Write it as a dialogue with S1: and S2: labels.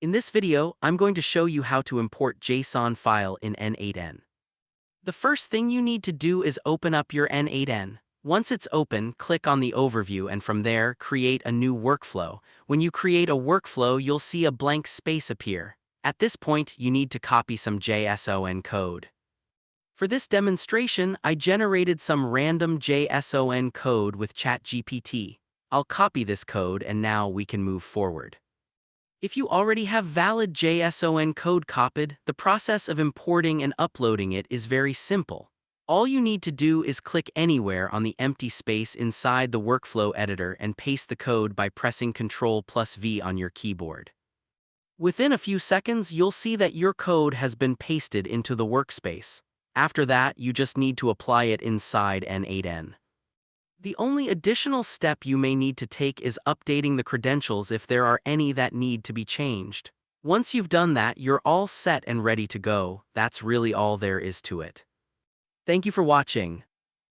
S1: In this video, I'm going to show you how to import JSON file in N8n. The first thing you need to do is open up your N8n. Once it's open, click on the overview and from there, create a new workflow. When you create a workflow, you'll see a blank space appear. At this point, you need to copy some JSON code. For this demonstration, I generated some random JSON code with ChatGPT. I'll copy this code and now we can move forward. If you already have valid JSON code copied, the process of importing and uploading it is very simple. All you need to do is click anywhere on the empty space inside the workflow editor and paste the code by pressing Ctrl+V on your keyboard. Within a few seconds, you'll see that your code has been pasted into the workspace. After that, you just need to apply it inside N8n. The only additional step you may need to take is updating the credentials if there are any that need to be changed. Once you've done that, you're all set and ready to go. That's really all there is to it. Thank you for watching.